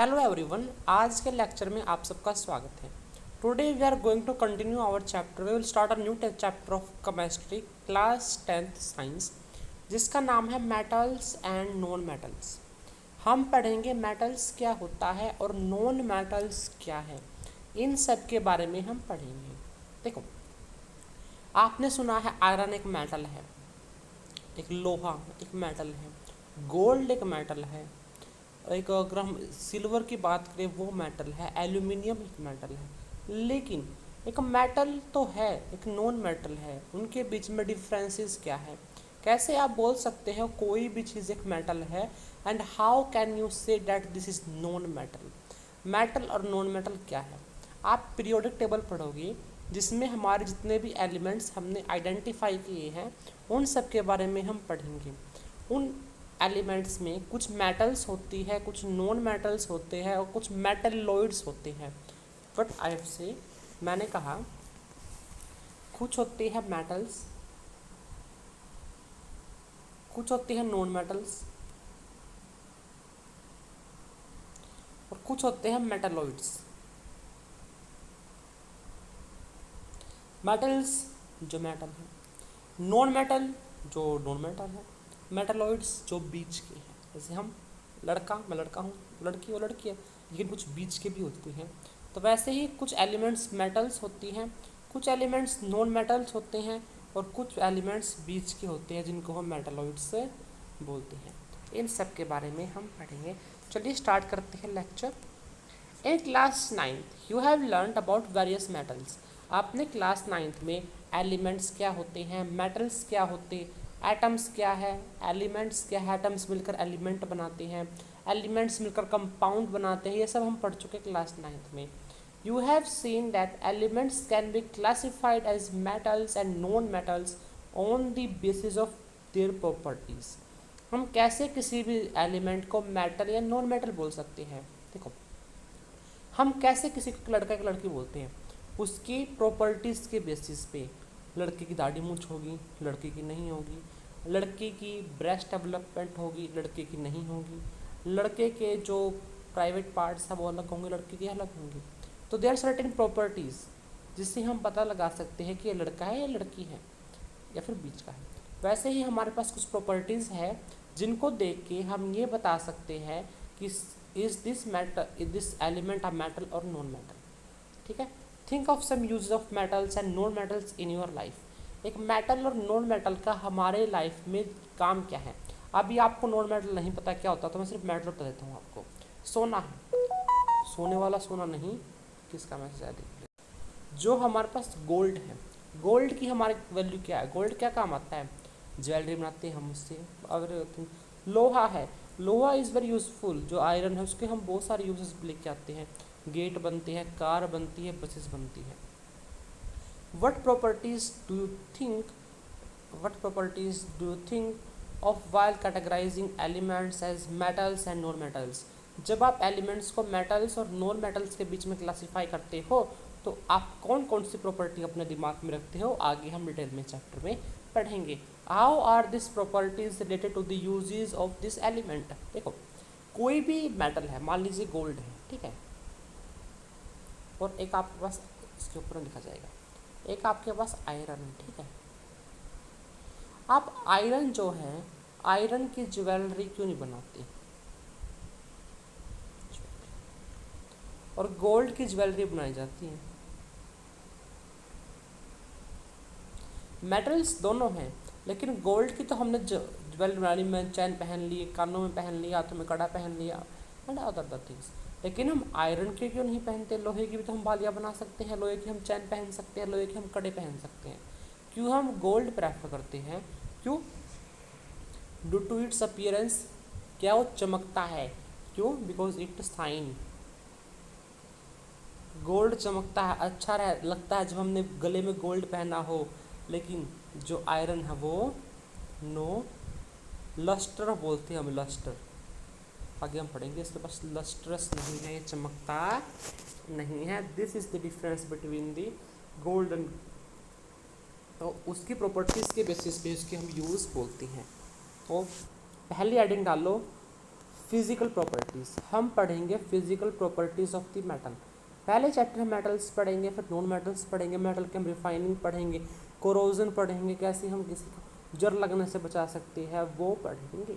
Hello everyone, आज के lecture में आप सबका स्वागत है। Today we are going to continue our chapter. We will start a new chapter of chemistry class 10th science, जिसका नाम है मेटल्स एंड नॉन मेटल्स। हम पढ़ेंगे मेटल्स क्या होता है और नॉन मेटल्स क्या है, इन सब के बारे में हम पढ़ेंगे। देखो, आपने सुना है आयरन एक मेटल है, एक लोहा एक मेटल है, गोल्ड एक मेटल है, एक अगर हम सिल्वर की बात करें वो मेटल है, एल्यूमिनियम एक मेटल है। लेकिन एक मेटल तो है, एक नॉन मेटल है, उनके बीच में डिफरेंसेस क्या है? कैसे आप बोल सकते हो कोई भी चीज़ एक मेटल है, and how can you say that this is non metal? Metal और नॉन मेटल क्या है? आप पीरियोडिक टेबल पढ़ोगे, जिसमें हमारे जितने भी एलिमेंट्स हमने आइडेंटिफाई किए हैं उन सब के बारे में हम पढ़ेंगे। उन एलिमेंट्स में कुछ मेटल्स होती है, कुछ नॉन मेटल्स होते हैं और कुछ मेटलॉइड्स होते हैं। बट आई से मैंने कहा कुछ होती है मेटल्स, कुछ होती है नॉन मेटल्स और कुछ होते हैं मेटलॉइड्स। मेटल्स जो मेटल है, नॉन मेटल जो नॉन मेटल है, मेटलॉइड्स जो बीच के हैं। जैसे हम मैं लड़का हूँ, लड़की वो लड़की है, लेकिन कुछ बीच के भी होती हैं। तो वैसे ही कुछ एलिमेंट्स मेटल्स होती हैं, कुछ एलिमेंट्स नॉन मेटल्स होते हैं और कुछ एलिमेंट्स बीच के होते हैं जिनको हम मेटलॉइड्स से बोलते हैं। इन सब के बारे में हम पढ़ेंगे। चलिए स्टार्ट करते हैं lecture. In class 9th you have learn about various metals. आपने क्लास 9th में एलिमेंट्स क्या होते हैं, मेटल्स क्या होते, एटम्स क्या है, एलिमेंट्स क्या है, एटम्स मिलकर एलिमेंट बनाते हैं, एलिमेंट्स मिलकर कंपाउंड बनाते हैं, ये सब हम पढ़ चुके क्लास 9th में। You have seen that elements can be classified as metals and non metals on the basis of their properties. हम कैसे किसी भी एलिमेंट को मेटल या नॉन मेटल बोल सकते हैं? देखो, हम कैसे किसी को लड़का की लड़की बोलते हैं? उसकी प्रॉपर्टीज़ के बेसिस पे। लड़के की दाढ़ी मूंछ होगी, लड़के की नहीं होगी। लड़के की ब्रेस्ट डेवलपमेंट होगी, लड़के की नहीं होगी। लड़के के जो प्राइवेट पार्ट्स हैं वो अलग होंगे, लड़के के अलग होंगे। तो देयर सर्टेन प्रॉपर्टीज़ जिससे हम पता लगा सकते हैं कि ये लड़का है या लड़की है या फिर बीच का है। वैसे ही हमारे पास कुछ प्रॉपर्टीज़ है जिनको देख के हम ये बता सकते हैं कि is this element a metal और नॉन मेटल। ठीक है, think of some use of metals and non metals in your life. एक मेटल और नॉन मेटल का हमारे लाइफ में काम क्या है? अभी आपको नॉन मेटल नहीं पता क्या होता, तो मैं सिर्फ मेटल बता देता हूँ आपको। सोना है, सोने वाला सोना नहीं, किसका मैसेज है देखिए। जो हमारे पास गोल्ड है, गोल्ड की हमारी वैल्यू क्या है? गोल्ड क्या काम आता है? ज्वेलरी बनाते हैं हम उससे। अगर लोहा है, लोहा इज़ वेरी यूज़फुल। जो आयरन है उसके हम बहुत सारे यूजेस लेके आते हैं। गेट बनते हैं, कार बनती है, बसेस बनती है। What properties do you think what properties do you think of while categorizing elements as metals and non metals? जब आप एलिमेंट्स को मेटल्स और नॉन मेटल्स के बीच में क्लासीफाई करते हो तो आप कौन कौन सी प्रॉपर्टी अपने दिमाग में रखते हो? आगे हम डिटेल में चैप्टर में पढ़ेंगे। How are this properties related to the uses of this element? देखो, कोई भी मेटल है, मान लीजिए गोल्ड है, ठीक है, और एक आपके पास इसके ऊपर लिखा जाएगा, एक आपके पास आयरन है, ठीक है। आप आयरन जो है, आयरन की ज्वेलरी क्यों नहीं बनाते और गोल्ड की ज्वेलरी बनाई जाती है? मेटल्स दोनों हैं, लेकिन गोल्ड की तो हमने ज्वेलरी बना ली, में चैन पहन ली, कानों में पहन लिया, हाथों में कड़ा पहन लिया, एंड अदर द थिंग्स। लेकिन हम आयरन के क्यों नहीं पहनते? लोहे की भी तो हम बालियाँ बना सकते हैं, लोहे की हम चैन पहन सकते हैं, लोहे के हम कड़े पहन सकते हैं। क्यों हम गोल्ड प्रेफर करते हैं? क्यों? ड्यू टू इट्स अपीयरेंस, क्या वो चमकता है? क्यों? Because it sign. गोल्ड चमकता है, अच्छा लगता है जब हमने गले में गोल्ड पहना हो। लेकिन जो आयरन है वो नो लस्टर बोलते हैं हम, लस्टर। आगे हम पढ़ेंगे, इसके पास लस्ट्रस नहीं है, ये चमकता नहीं है। This is the difference between the gold and, तो उसकी प्रॉपर्टीज़ के बेसिस पे उसके हम यूज़ बोलते हैं। तो पहली हेडिंग डालो, फिजिकल प्रॉपर्टीज़, हम पढ़ेंगे physical properties of the metal. पहले चैप्टर में मेटल्स पढ़ेंगे, फिर नॉन मेटल्स पढ़ेंगे, मेटल के हम रिफाइनिंग पढ़ेंगे, कोरोजन पढ़ेंगे, कैसे हम किसी को जर लगने से बचा सकते हैं वो पढ़ेंगे।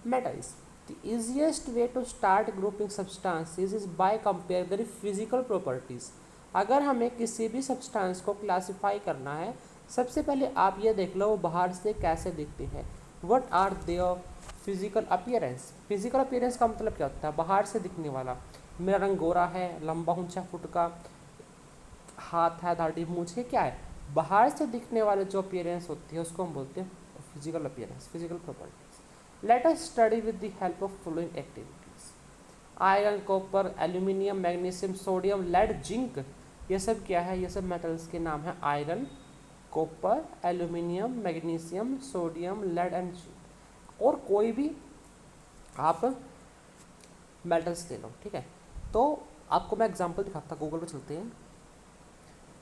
Metals, the easiest way to start grouping substances is by compare their physical properties. अगर हमें किसी भी सब्सटेंस को क्लासीफाई करना है, सबसे पहले आप ये देख लो वो बाहर से कैसे दिखते हैं। What are their physical appearance. Physical appearance का मतलब क्या होता है? बाहर से दिखने वाला। मेरा रंग गोरा है, लंबा हूँ 6 फुट का, हाथ है, दाढ़ी मूंछ है, क्या है? बाहर से दिखने वाले जो अपीयरेंस होती है उसको हम बोलते हैं physical appearance, physical properties. Let us study with the help of following activities. Iron, copper, aluminium, magnesium, sodium, lead, zinc, ये सब क्या है? ये सब मेटल्स के नाम है। Iron, copper, aluminium, magnesium, sodium, lead and zinc. और कोई भी आप मेटल्स ले लो, ठीक है। तो आपको मैं एग्जांपल दिखाता, गूगल पे चलते हैं,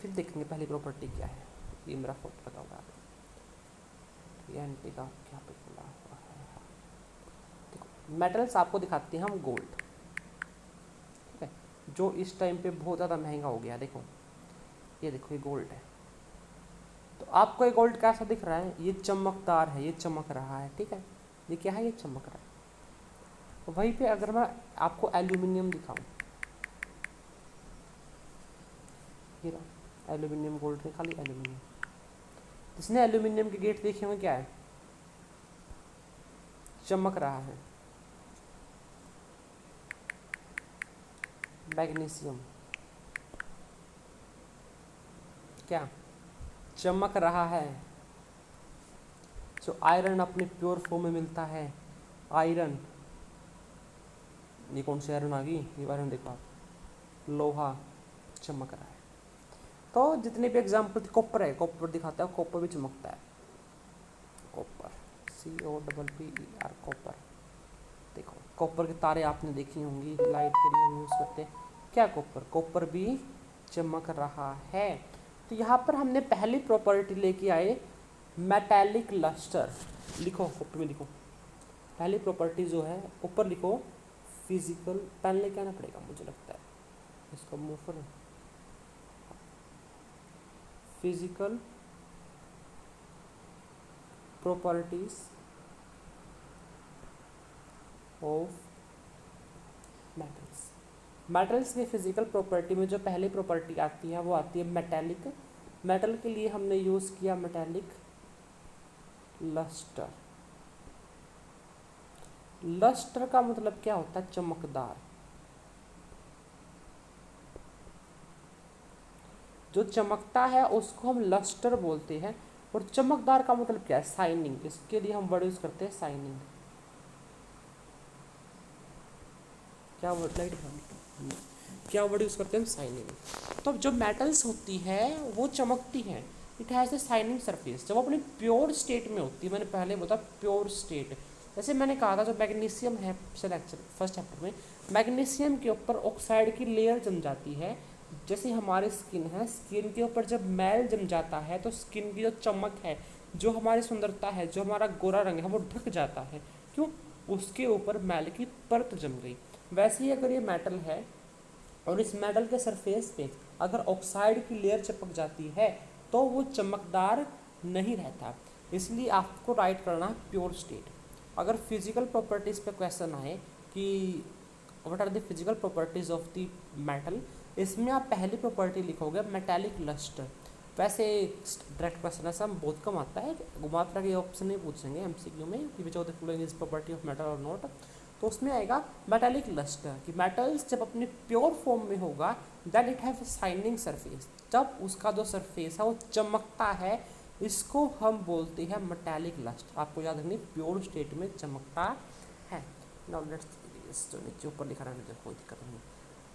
फिर देखेंगे पहली प्रॉपर्टी क्या है। ये मेरा फोटो लगा हुआ है, एंटी का क्या पे खुला हुआ है। देखो मेटल्स आपको दिखाते हैं हम, गोल्ड, ठीक है, जो इस टाइम पे बहुत ज़्यादा महंगा हो गया। देखो ये देखो, ये गोल्ड है। तो आपको ये गोल्ड कैसा दिख रहा है? ये चमकदार है, ये चमक रहा है, ठीक है। ये क्या है? ये चमक रहा है। वहीं पे अगर मैं आपको एल्यूमिनियम दिखाऊं, ये रहा एल्यूमिनियम, गोल्ड नहीं, खाली एल्यूमिनियम। जिसने एल्यूमिनियम के गेट देखे हुए, क्या है? चमक रहा है। मैग्नीशियम क्या चमक रहा है? जो आयरन अपने प्योर फॉर्म में मिलता है, आयरन, ये कौन सी आयरन आ गई? ये आयरन देखो आप, लोहा चमक रहा है। तो जितने भी एग्जाम्पल, कॉपर है, कॉपर दिखाता है, कॉपर भी चमकता है। Copper, COPPER, copper. देखो कॉपर के तारे आपने देखी होंगी, लाइट के लिए हम यूज़ करते हैं। क्या कॉपर? कॉपर भी चमक रहा है। तो यहाँ पर हमने पहली प्रॉपर्टी लेके आए, मेटालिक लस्टर। लिखो कॉपी में लिखो, पहली प्रॉपर्टी जो है ऊपर लिखो, फिजिकल, पेन लेके आना पड़ेगा मुझे लगता है, इसका मूव करो, physical properties of metals. Metals के फिजिकल प्रॉपर्टी में जो पहली प्रॉपर्टी आती है वो आती है मेटालिक। मेटल के लिए हमने यूज़ किया मेटालिक लस्टर। लस्टर का मतलब क्या होता है? चमकदार। जो चमकता है उसको हम लस्टर बोलते हैं। और चमकदार का मतलब क्या है? शाइनिंग। इसके लिए हम वर्ड यूज करते हैं शाइनिंग। क्या वर्ड, लाइट क्या वर्ड यूज करते हैं हम? शाइनिंग। तो जो मेटल्स होती है वो चमकती हैं, it has a shining surface. जब अपनी प्योर स्टेट में होती है, मैंने पहले बताया प्योर स्टेट, जैसे मैंने कहा था जो मैग्नीशियम है फर्स्ट चैप्टर में, मैग्नीशियम के ऊपर ऑक्साइड की लेयर जम जाती है। जैसे हमारे स्किन है, स्किन के ऊपर जब मैल जम जाता है तो स्किन की जो चमक है, जो हमारी सुंदरता है, जो हमारा गोरा रंग है, वो ढक जाता है। क्यों? उसके ऊपर मैल की परत जम गई। वैसे ही अगर ये मेटल है और इस मेटल के सरफेस पे अगर ऑक्साइड की लेयर चिपक जाती है तो वो चमकदार नहीं रहता। इसलिए आपको राइट करना है प्योर स्टेट। अगर फिजिकल प्रॉपर्टीज़ पे क्वेश्चन आए कि what are the physical properties of the metal, इसमें आप पहली प्रॉपर्टी लिखोगे मेटालिक लस्टर। वैसे डायरेक्ट क्वेश्चन ऐसा बहुत कम आता है, घुमा फिरा के ऑप्शन नहीं पूछेंगे MCQ में कि विच of the following is property of metal और नॉट। तो उसमें आएगा मेटालिक लस्टर कि मेटल्स जब अपने प्योर फॉर्म में होगा then it have shining surface, जब उसका जो सरफेस है वो चमकता है, इसको हम बोलते हैं मेटालिक लस्टर। आपको याद रखनी, प्योर स्टेट में चमकता है। नाउ लेट्स, जो नीचे ऊपर लिखा रहने दो, कोई दिक्कत नहीं।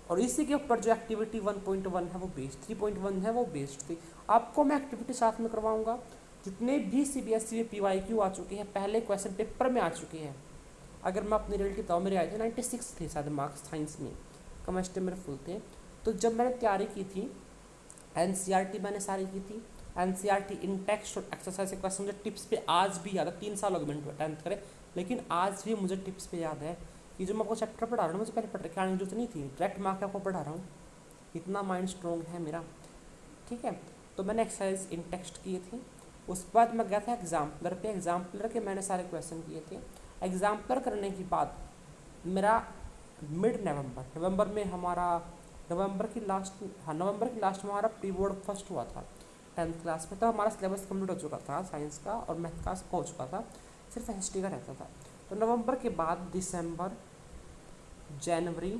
और इसी के ऊपर जो एक्टिविटी 1.1 है वो बेस्ड, 3.1 है वो बेस्ड थी। आपको मैं एक्टिविटी साथ में करवाऊंगा। जितने भी CBSE में PYQ आ चुके हैं, पहले क्वेश्चन पेपर में आ चुके हैं। अगर मैं अपनी रिजल्ट बताऊँ, मेरे आए थे 96 थे शायद मार्क्स साइंस में, केमिस्ट्री मेरे फुल थे। तो जब मैंने तैयारी की थी, NCERT मैंने सारी की थी, NCERT इन टेक्स्ट और एक्सरसाइज के क्वेश्चन मुझे टिप्स पे आज भी याद है। 3 साल हो गए मैंने 10th करे, लेकिन आज भी मुझे टिप्स पे याद है कि जो मैं आपको चैप्टर पढ़ा रहा हूँ मुझे पहले पढ़ के आने की जरूरत नहीं थी, डायरेक्ट मैं आके आपको पढ़ा रहा हूँ, इतना माइंड स्ट्रॉन्ग है मेरा। ठीक है, तो मैंने एक्सरसाइज इन टेक्स्ट किए थे। उसके बाद मैं गया था एग्जाम्पलर पे, एग्जाम्पलर के मैंने सारे क्वेश्चन किए थे। एग्जाम्पलर करने के बाद मेरा मिड नवंबर में हमारा नवंबर की लास्ट में हमारा प्री बोर्ड फर्स्ट हुआ था 10th क्लास में। तो हमारा सिलेबस कंप्लीट हो चुका था साइंस का और मैथ का हो चुका था, सिर्फ हिस्ट्री का रहता था। तो नवंबर के बाद दिसंबर, जनवरी,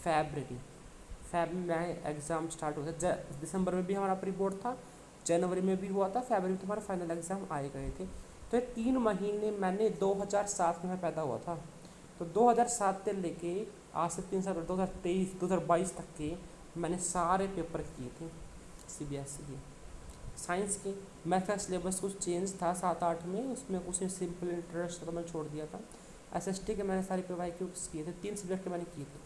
फैब में एग्ज़ाम स्टार्ट हुआ था। दिसंबर में भी हमारा प्री बोर्ड था, जनवरी में भी हुआ था, फरवरी में तुम्हारे फाइनल एग्ज़ाम आए गए थे। तो ये 3 महीने मैंने 2007 में पैदा हुआ था, तो 2007 से लेके आज से 3 साल 2023 2022 तक के मैंने सारे पेपर किए थे CBSE के साइंस के। मैथ का सिलेबस कुछ चेंज था 7-8 में, उसमें कुछ सिंपल इंटरेस्ट था तो मैंने छोड़ दिया था। SST के मैंने सारे पेपर IQs किए थे, 3 सब्जेक्ट के मैंने किए थे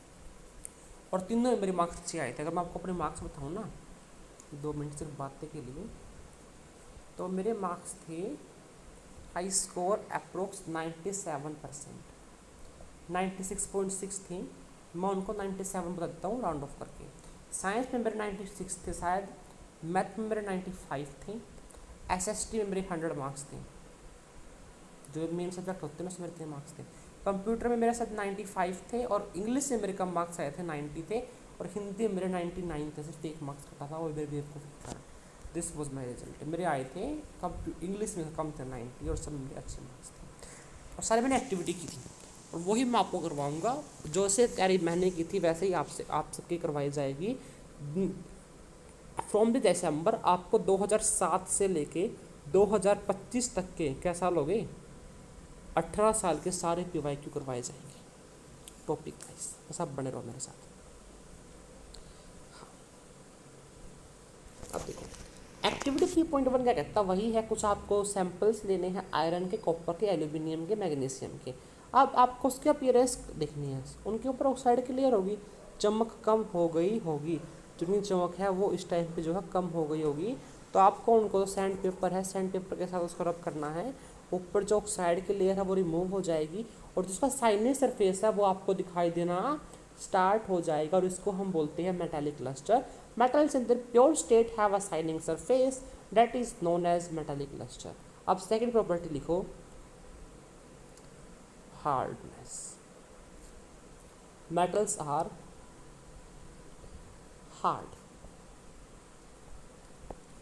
और तीनों में मेरे मार्क्स अच्छे आए थे। अगर मैं आपको अपने मार्क्स बताऊँ ना 2 मिनट सिर्फ बातें के लिए, तो मेरे मार्क्स थे, आई स्कोर अप्रोक्स 97%, 96.6 थी, मैं उनको 97 बता देता हूँ राउंड ऑफ करके। साइंस में मेरे 96 थे शायद, मैथ में मेरे 95 थे, SST में मेरे 100 मार्क्स थे, जो मेन सब्जेक्ट होते हैं ना उसमें मेरे 3 मार्क्स थे। कंप्यूटर में मेरे साथ 95 थे और इंग्लिश में मेरे कम मार्क्स आए थे, 90 थे, और हिंदी में मेरे 99 थे, सिर्फ 1 मार्क्स कटा था, वो मेरे बेवकूफ़ था। This was my result. मेरे आए थे इंग्लिश में कम थे 90 और सब मेरे अच्छे मार्क्स थे, और सारे मैंने एक्टिविटी की थी और वही मैं आपको करवाऊँगा, जो से तैयारी मैंने की थी वैसे ही आप सबकी करवाई जाएगी। फ्रॉम द दिसंबर आपको 2007 से लेके 2025 तक के क्या साल हो गए, 18 साल के सारे PYQ करवाए जाएंगे टॉपिक वाइज। बस आप बने रहो मेरे साथ। अब देखो एक्टिविटी 3.1 क्या कहता है, वही है, कुछ आपको सैंपल्स लेने हैं आयरन के, कॉपर के, एल्यूमिनियम के, मैग्नीशियम के। अब आपको उसकी अपीयरेंस देखनी है, उनके ऊपर ऑक्साइड क्लियर होगी, चमक कम हो गई होगी, जितनी चमक है वो इस टाइम पे जो है कम हो गई होगी। तो आपको उनको सैंड पेपर है, सैंड पेपर के साथ उसको रब करना है, ऊपर जो ऑक्साइड की लेयर है वो रिमूव हो जाएगी और जिसका साइनिक सरफेस है वो आपको दिखाई देना स्टार्ट हो जाएगा, और इसको हम बोलते हैं metallic lustre. Metals in their pure state have a shining surface that is known as metallic luster. अब सेकंड प्रॉपर्टी लिखो, हार्डनेस। Metals are hard.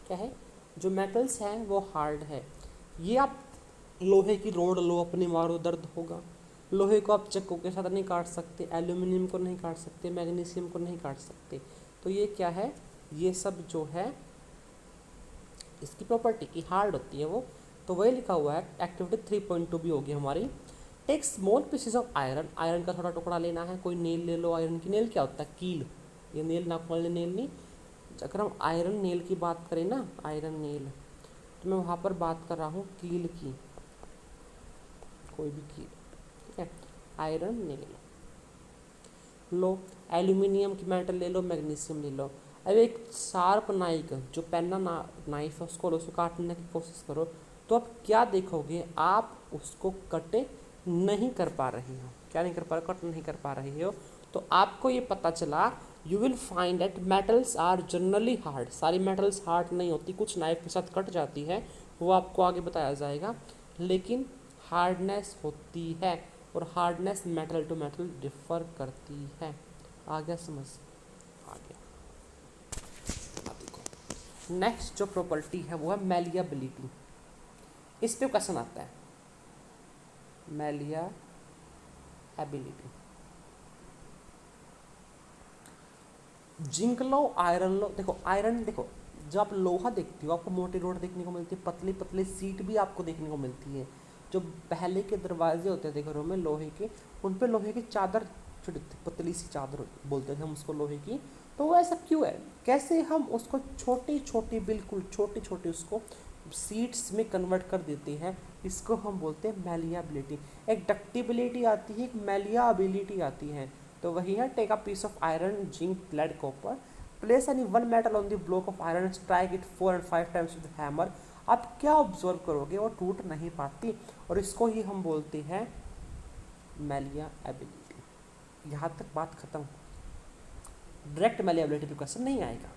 क्या है, जो मेटल्स हैं वो हार्ड है। ये आप लोहे की रोड लो, अपने मारो दर्द होगा। लोहे को आप चक्कू के साथ नहीं काट सकते, एल्यूमिनियम को नहीं काट सकते, मैग्नीशियम को नहीं काट सकते। तो ये क्या है, ये सब जो है इसकी प्रॉपर्टी की हार्ड होती है वो। तो वही लिखा हुआ है। एक्टिविटी 3.2 भी होगी हमारी। Take small pieces of iron, iron का थोड़ा टुकड़ा लेना है, कोई नेल ले लो आयरन की। नेल क्या होता है, कील, ये नेल नाखून वाले नेल नहीं। अगर हम आयरन नेल की बात करें ना, आयरन नेल, तो मैं वहाँ पर बात कर रहा हूँ कील की, कोई भी कील, ठीक है, आयरन नेल लो। एल्यूमिनियम की मेटल ले लो, मैग्नीशियम ले लो। अब एक शार्प नाइफ, जो पेना नाइफ है उसको लो, उसको काटने की कोशिश करो, तो आप क्या देखोगे, आप उसको कट नहीं कर पा रहे हो। क्या नहीं कर पा रहे, कट नहीं कर पा रहे हो। तो आपको ये पता चला, you will find that metals are generally hard. सारी मेटल्स हार्ड नहीं होती, कुछ नाइफ के साथ कट जाती है, वो आपको आगे बताया जाएगा, लेकिन हार्डनेस होती है, और hardness metal to metal differ करती है। आ गया समझ, आ गया। नेक्स्ट जो प्रॉपर्टी है वो है मैलिएबिलिटी। इस पे क्वेश्चन आता है, मैलिएबिलिटी। जिंक लो, आयरन लो। देखो आयरन, देखो जब आप लोहा देखते हो आपको मोटी रोड देखने को मिलती है, पतली पतली सीट भी आपको देखने को मिलती है। जो पहले के दरवाजे होते थे घरों में लोहे के, उन पे लोहे की चादर, छोटी पतली सी चादर बोलते थे हम उसको लोहे की। तो वो ऐसा क्यों है, कैसे हम उसको छोटी छोटी, बिल्कुल छोटी छोटी उसको सीट्स में कन्वर्ट कर देते हैं, इसको हम बोलते हैं मैलिएबिलिटी। एक डक्टिबिलिटी आती है, एक मैलिएबिलिटी आती है। तो वही है, take a piece of iron, zinc, lead, copper, place any one metal on the block of iron, strike it 4 and 5 times with hammer. आप क्या ऑब्जर्व करोगे, वो टूट नहीं पाती, और इसको ही हम बोलते हैं मैलिएबिलिटी। यहाँ तक बात खत्म। डायरेक्ट मैलिएबिलिटी पे क्वेश्चन नहीं आएगा।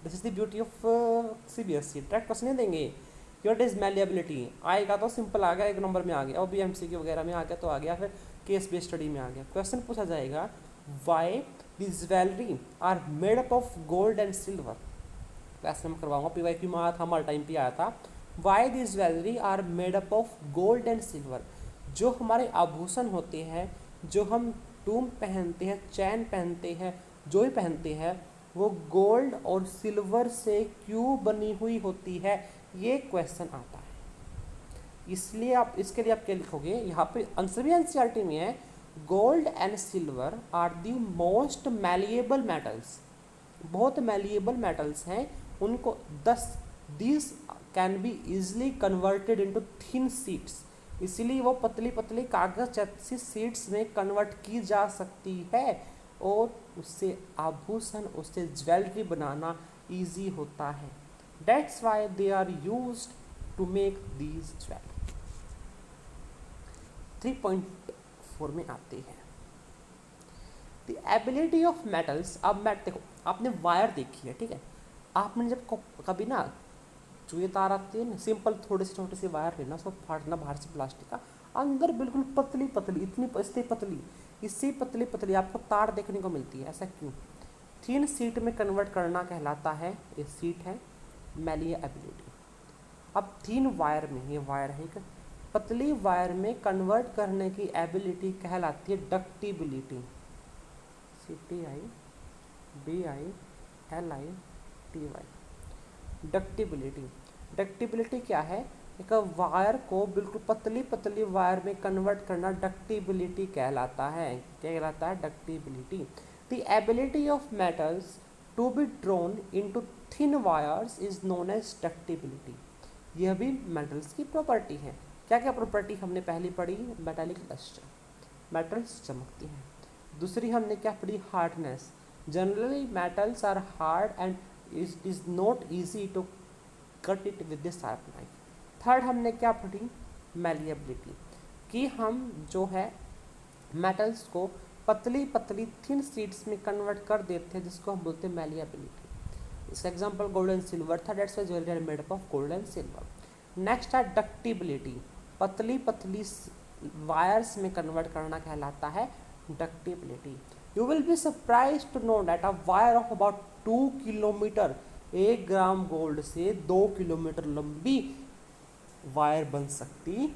This is the beauty of CBSE, direct question नहीं देंगे। व्हाट इज मैलिएबिलिटी आएगा तो सिंपल आ गया, एक नंबर में आ गया, और भी MCQ वगैरह में आ गया तो आ गया, फिर केस बेस्ड स्टडी में आ गया। क्वेश्चन पूछा जाएगा why the jewellery are made up of gold and silver. Class में करवाऊंगा, PYQ में आया था, हमारे टाइम पे आया था। Why the jewellery are made up of gold and silver. जो हमारे आभूषण होते हैं, जो हम टूम पहनते हैं, चैन पहनते हैं, जो भी पहनते हैं, वो गोल्ड और सिल्वर से क्यों बनी हुई होती है, ये क्वेश्चन आता है। इसलिए आप इसके लिए आप क्या लिखोगे, यहाँ पे आंसर भी NCERT में है, gold and silver are the most malleable metals. बहुत मैलिएबल मेटल्स हैं, उनको 10 these can be easily converted into thin sheets. इसीलिए वो पतली पतली कागज जैसी शीट्स में कन्वर्ट की जा सकती है, और उससे आभूषण, उससे ज्वेलरी बनाना इजी होता है। That's why they are used to make these jewellery. 3.4 में आते हैं द एबिलिटी ऑफ मेटल्स। अब मैं देखो, आपने वायर देखी है, ठीक है, आपने जब कभी ना चुए तार आती है ना, सिंपल थोड़े से छोटे से वायर लेना, उसको फाड़ना बाहर से प्लास्टिक का, अंदर बिल्कुल पतली पतली, इतनी पतली, इससे पतली पतली आपको तार देखने को मिलती है। ऐसा क्यों? थिन शीट में कन्वर्ट करना कहलाता है, ये शीट है मैलिएबिलिटी। अब थिन वायर में, ये वायर है, पतली वायर में कन्वर्ट करने की एबिलिटी कहलाती है डक्टिबिलिटी। CTIBILITY, डक्टिबिलिटी। डक्टिबिलिटी क्या है? एक वायर को बिल्कुल पतली पतली वायर में कन्वर्ट करना डक्टिबिलिटी कहलाता है। क्या कहलाता है? Ductibility. The ability of metals to be drawn into thin wires is known as ductibility. यह भी मेटल्स की प्रॉपर्टी है। क्या क्या प्रॉपर्टी हमने पहले पढ़ी? मेटालिक लस्टर, मेटल्स चमकती हैं। दूसरी हमने क्या पढ़ी? Hardness. Generally metals are hard and it is not easy to cut it with the sharp knife. Third हमने क्या पढ़ी? मैलिएबिलिटी, कि हम जो है मेटल्स को पतली पतली थिन शीट्स में कन्वर्ट कर देते हैं, जिसको हम बोलते हैं मैलिएबिलिटी। इसका एग्जांपल गोल्ड एंड सिल्वर था, that's why jewellery are made up of gold and silver. Next है डक्टिबिलिटी, पतली पतली वायर्स में कन्वर्ट करना कहलाता है ductibility. You will be surprise to know that a wire of about 2 kilometre, 1 gram gold से 2 kilometre लंबी वायर बन सकती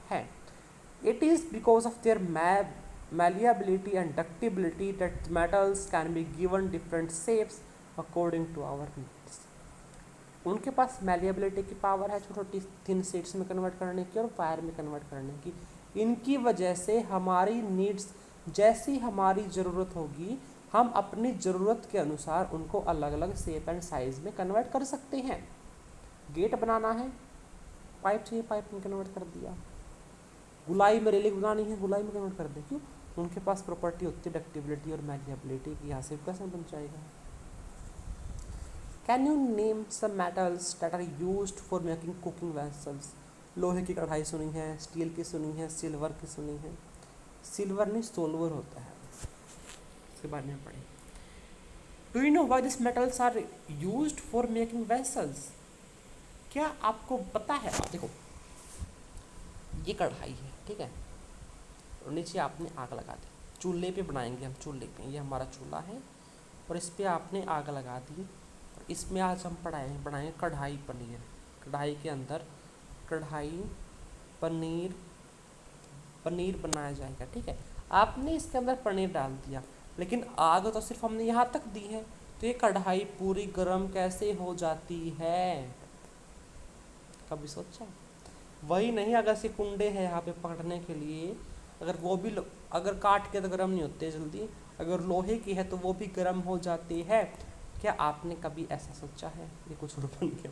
है। It is because of their malleability and ductibility that metals can be given different shapes according to our needs. उनके पास malleability की power है छोटी छोटी थिन शीट्स में कन्वर्ट करने की और वायर में कन्वर्ट करने की। इनकी वजह से हमारी नीड्स, जैसी हमारी ज़रूरत होगी, हम अपनी ज़रूरत के अनुसार उनको अलग अलग शेप एंड साइज़ में कन्वर्ट कर सकते हैं। गेट बनाना है, पाइप चाहिए, पाइप में कन्वर्ट कर दिया। गुलाई में रेलिंग बनानी है, गुलाई में कन्वर्ट कर दे। क्यों? उनके पास प्रॉपर्टी होती है डक्टिबिलिटी और मैलिएबिलिटी की। यहाँ से कैसे बन जाएगा? Can you name some metals that are used for making cooking vessels? लोहे की कढ़ाई सुनी है, स्टील की सुनी है, सिल्वर की सुनी है। सिल्वर नहीं, सोल्वर होता है, इसके बारे में पढ़ें। Do you know why this metals are used for making vessels? क्या आपको पता है? आप देखो, ये कढ़ाई है, ठीक है, और नीचे आपने आग लगा दी। चूल्हे पे बनाएंगे हम, चूल्हे पे, ये हमारा चूल्हा है, और इस पर आपने आग लगा दी, और इसमें आज हम बनाएंगे कढ़ाई पनीर। कढ़ाई के अंदर कढ़ाई पनीर बनाया जाएगा, ठीक है। आपने इसके अंदर पनीर डाल दिया, लेकिन आग तो सिर्फ हमने यहाँ तक दी है, तो ये कढ़ाई पूरी गर्म कैसे हो जाती है? कभी सोचा? वही नहीं, अगर से कुंडे है यहाँ पे पकड़ने के लिए, अगर वो भी अगर काट के तो गर्म नहीं होते जल्दी, अगर लोहे की है तो वो भी गर्म हो जाती है। क्या आपने कभी ऐसा सोचा है? ये कुछ बन के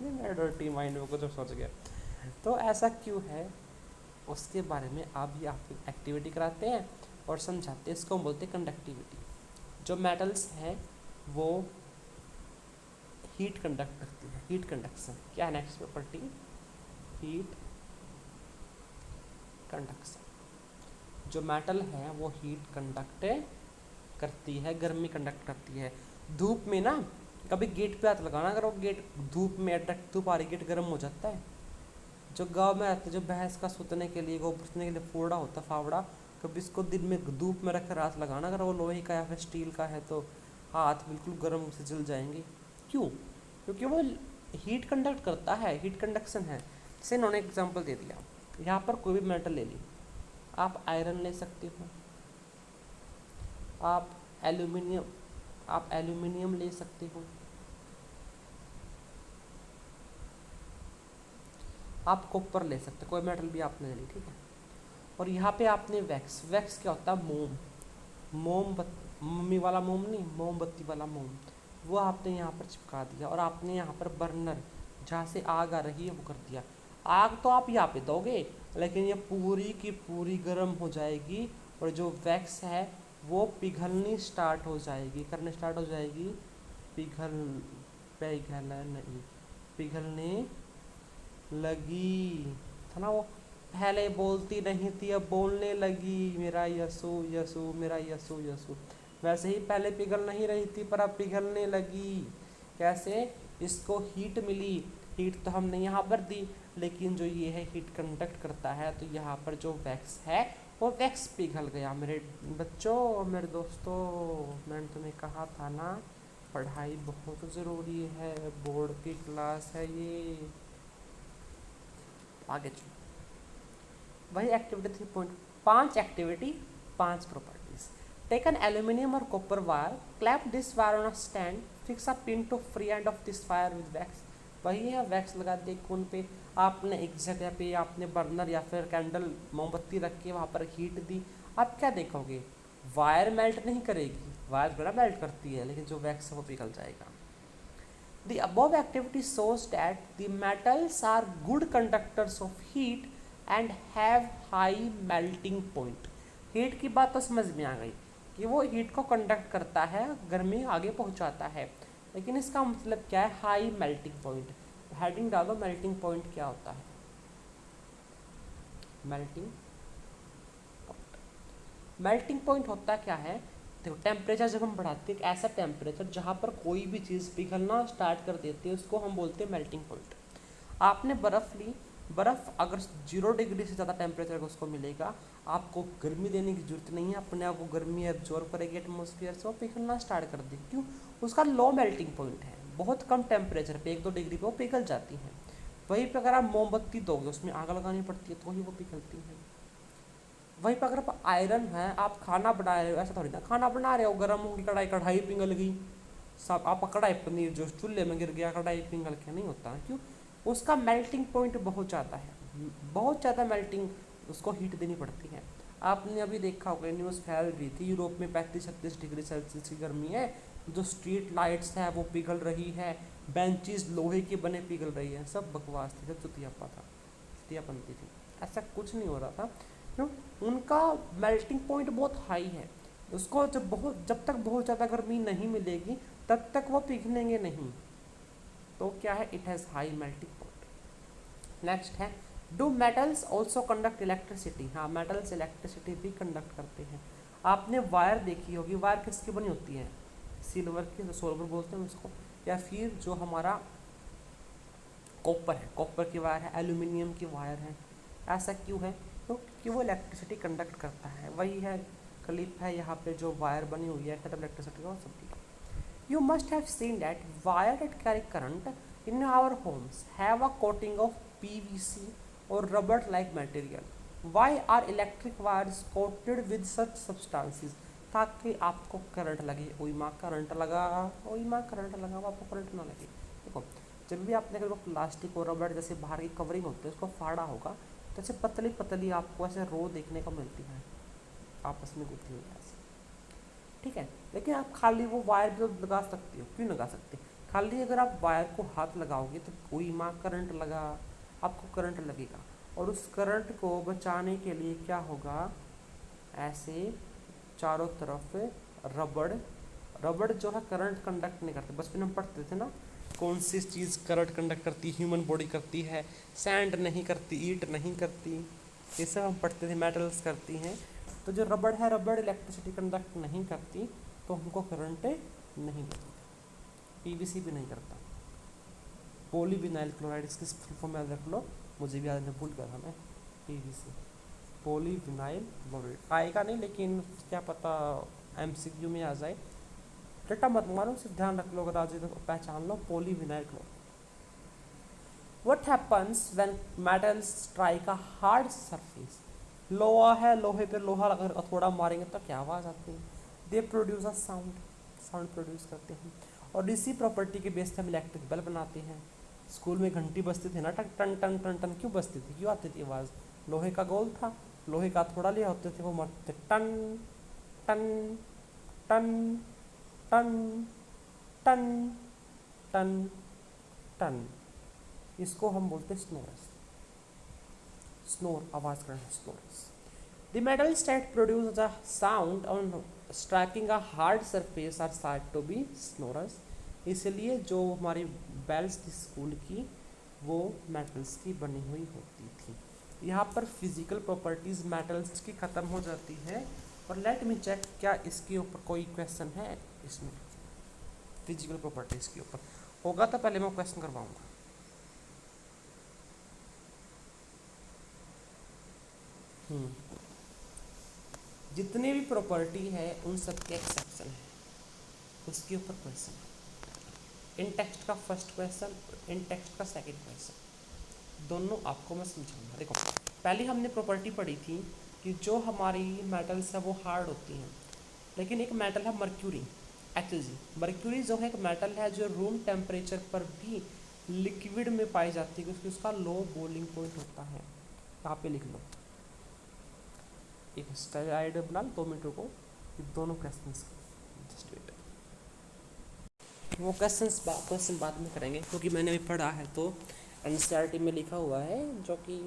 मेरा डर्टी माइंड में कुछ सोच गया। तो ऐसा क्यों है, उसके बारे में आप भी आपकी एक्टिविटी कराते हैं और समझाते हैं। इसको हम बोलते हैं कंडक्टिविटी। जो मेटल्स हैं वो हीट कंडक्ट करती है, हीट कंडक्शन। क्या है नेक्स्ट प्रॉपर्टी? Heat conduction. जो मेटल है वो हीट कंडक्ट करती है, गर्मी कंडक्ट करती है। धूप में ना कभी गेट पे हाथ लगाना, अगर वो गेट धूप में अट्रैक्ट धूप आ रही, गेट गर्म हो जाता है। जो गांव में रहते, जो भैंस का सुतने के लिए, गोबर सुतने के लिए फोड़ा होता है, फावड़ा, कभी इसको दिन में धूप में रख कर हाथ लगाना, अगर वो लोहे का या फिर स्टील का है तो हाथ बिल्कुल गर्म से जल जाएंगे। क्यों? क्योंकि वो हीट कंडक्ट करता है, हीट कंडक्शन है। जैसे इन्होंने एग्जाम्पल दे दिया, यहाँ पर कोई भी मेटल ले ली, आप आयरन ले सकते हो, आप एल्यूमिनियम ले सकते हो, आप कॉपर ले सकते हो, कोई मेटल भी आपने ले ली, ठीक है। और यहाँ पे आपने वैक्स, वैक्स क्या होता है? मोम, मम्मी वाला मोम नहीं, मोमबत्ती वाला मोम, वो आपने यहाँ पर चिपका दिया। और आपने यहाँ पर बर्नर, जहाँ से आग आ रही है वो कर दिया। आग तो आप यहाँ पे दोगे, लेकिन ये पूरी की पूरी गर्म हो जाएगी, और जो वैक्स है वो पिघलनी स्टार्ट हो जाएगी, करने स्टार्ट हो जाएगी, पिघल पिघल नहीं पिघलने लगी, था ना वो। पहले बोलती नहीं थी, अब बोलने लगी, मेरा यसु यसु, मेरा यसु यसु। वैसे ही पहले पिघल नहीं रही थी, पर अब पिघलने लगी। कैसे? इसको हीट मिली, हीट तो हमने यहाँ पर दी, लेकिन जो ये है हीट कंडक्ट करता है, तो यहाँ पर जो वैक्स है वो वैक्स पिघल गया। मेरे बच्चों, मेरे दोस्तों, मैंने तुम्हें कहा था ना, पढ़ाई बहुत ज़रूरी है, बोर्ड की क्लास है ये। आगे चलो, वही activity 3.5 activity 5 properties. Take an aluminium और copper wire, clap this wire on a stand, fix a pin to free end of this fire with wax. वही है, वैक्स लगा दे कौन पे, आपने एक जगह पे आपने बर्नर या फिर कैंडल, मोमबत्ती रख के वहाँ पर हीट दी। आप क्या देखोगे? वायर मेल्ट नहीं करेगी, वायर बड़ा मेल्ट करती है, लेकिन जो वैक्स है वो पिघल जाएगा। The above activity shows that the metals are good conductors of heat and have high melting point. Heat की बात तो समझ में आ गई कि वो हीट को कंडक्ट करता है, गर्मी आगे पहुंचाता है, लेकिन इसका मतलब क्या है? High melting point. हेडिंग डालो, मेल्टिंग पॉइंट क्या होता है? मेल्टिंग मेल्टिंग पॉइंट होता क्या है? देखो, टेम्परेचर जब हम बढ़ाते हैं, एक ऐसा टेम्परेचर जहाँ पर कोई भी चीज़ पिघलना स्टार्ट कर देती है, उसको हम बोलते हैं मेल्टिंग पॉइंट। आपने बर्फ़ ली, बर्फ़ अगर 0 डिग्री से ज़्यादा टेम्परेचर का उसको मिलेगा, आपको गर्मी देने की जरूरत नहीं है, अपने आप वो गर्मी एब्जॉर्ब करेगी एटमोसफियर से, वो पिघलना स्टार्ट कर देगी। क्यों? उसका लो मेल्टिंग पॉइंट है, बहुत कम टेम्परेचर पे, 1-2 डिग्री पे वो पिघल जाती है। वहीं पर अगर आप मोमबत्ती दोगे, उसमें आग लगानी पड़ती है, तो वही वो पिघलती है। वहीं पर अगर आप आयरन है, आप खाना बना रहे हो, ऐसा थोड़ी ना, खाना बना रहे हो, गर्म होगी कढ़ाई, कढ़ाई पिघल गई, सब आप कढ़ाई पनीर जो चूल्हे में गिर गया, कढ़ाई पिघल के नहीं होता। क्यों? उसका मेल्टिंग पॉइंट बहुत ज़्यादा है, बहुत ज़्यादा मेल्टिंग, उसको हीट देनी पड़ती है। आपने अभी देखा होगा, न्यूज़ फैल रही थी, यूरोप में 35-36 डिग्री सेल्सियस की गर्मी है, जो स्ट्रीट लाइट्स है वो पिघल रही है, बेंचेस लोहे के बने पिघल रही है। सब बकवास थी, सब चुतियापा था, चुतियापंती थी, ऐसा कुछ नहीं हो रहा था। क्यों? उनका मेल्टिंग पॉइंट बहुत हाई है, उसको जब तक बहुत ज़्यादा गर्मी नहीं मिलेगी, तब तक वो पिघलेंगे नहीं। तो क्या है? It has high melting point. Next है, do metals also conduct electricity? हाँ, मेटल्स इलेक्ट्रिसिटी भी कंडक्ट करते हैं। आपने वायर देखी होगी, वायर किसकी बनी होती है? सिल्वर की, सिल्वर बोलते हैं उसको, या फिर जो हमारा कॉपर है, कॉपर की वायर है, एल्यूमिनियम की वायर है। ऐसा क्यों है? क्योंकि वो इलेक्ट्रिसिटी कंडक्ट करता है। वही है, क्लिप है यहाँ पे जो वायर बनी हुई है, खत्म इलेक्ट्रिसिटी का सबकी। You must have seen that wire that carry current in our homes have a coating of PVC or rubber-like material. Why are electric wires coated with such substances? ताकि आपको करंट लगे। ओई माँ करंट लगा, ओई माँ करंट लगा, वो आपको करंट ना लगे। देखो, जब भी आपने अगर प्लास्टिक और रबड़ जैसे बाहर की कवरिंग होती है, उसको फाड़ा होगा, तो ऐसे पतली पतली आपको ऐसे रो देखने को मिलती है, आपस में गुथी हुई ऐसे, ठीक है। लेकिन आप खाली वो वायर भी तो लगा सकते हो, क्यों लगा सकते? खाली अगर आप वायर को हाथ लगाओगे तो कोई माँ करंट लगा, आपको करंट लगेगा। और उस करंट को बचाने के लिए क्या होगा? ऐसे चारों तरफ रबड़, रबड़ जो है करंट कंडक्ट नहीं करते। बचपन में हम पढ़ते थे ना, कौन सी चीज़ करंट कंडक्ट करती? ह्यूमन बॉडी करती है, सैंड नहीं करती, ईट नहीं करती, ये सब हम पढ़ते थे। मेटल्स करती हैं, तो जो रबड़ है, रबड़ इलेक्ट्रिसिटी कंडक्ट नहीं करती, तो हमको करंट नहीं लगेगा। पीवीसी भी नहीं करता। पॉलीविनाइल क्लोराइड, इसकी फुल फॉर्म याद रख लो, मुझे भी याद नहीं, भूल गया था मैं। पीवीसी, पॉलीविनाइल क्लोराइड आएगा नहीं, लेकिन क्या पता एमसीक्यू में आ जाए। रट्टा मत मारो, सिर्फ ध्यान रख लो, अगर आज तो पहचान लो, polyvinyl chloride. What happens when metals strike a hard surface? लोहा है, लोहे पे लोहा अगर थोड़ा मारेंगे तो क्या आवाज़ आती है? They produce a sound, sound produce करते हैं। और इसी प्रॉपर्टी के बेस पे हम इलेक्ट्रिक बल्ब बनाते हैं। स्कूल में घंटी बजती थी ना, टन टन टन टन टन, क्यों बजती थी, क्यों आती थी आवाज़? लोहे का गोल था, लोहे का थोड़ा लिया होते थे, वो मरते टन टन टन टन टन टन टन। इसको हम बोलते हैं स्नोरस। स्नोर, आवाज करना, sonorous. The metals that produce the sound on striking a hard surface are said to be sonorous. इसलिए जो हमारी बेल्स थी स्कूल की, वो मेटल्स की बनी हुई होती थी। यहाँ पर फिजिकल प्रॉपर्टीज मेटल्स की ख़त्म हो जाती है। और लेट मी चेक, क्या इसके ऊपर कोई क्वेश्चन है? इसमें फिजिकल प्रॉपर्टीज के ऊपर होगा तो पहले मैं क्वेश्चन करवाऊंगा। जितने भी प्रॉपर्टी है उन सब के एक्सेप्शन है, उसके ऊपर क्वेश्चन है। इन टेक्स्ट का फर्स्ट क्वेश्चन, इन टेक्स्ट का सेकंड क्वेश्चन, दोनों आपको मैं समझाऊंगा। देखो, पहले हमने प्रॉपर्टी पढ़ी थी कि जो हमारी मेटल्स है वो हार्ड होती हैं, लेकिन एक मेटल है मर्क्यूरी, Hg। मर्क्यूरी जो है एक मेटल है जो रूम टेम्परेचर पर भी लिक्विड में पाई जाती है, क्योंकि उसका लो बॉइलिंग पॉइंट होता है। यहाँ पे लिख लो, एक स्लाइड बना लो, 2 मिनट को, दोनों क्वेश्चन जस्ट वेट। वो क्वेश्चन बाद में करेंगे, क्योंकि मैंने अभी पढ़ा है तो एनसीईआरटी में लिखा हुआ है, जो कि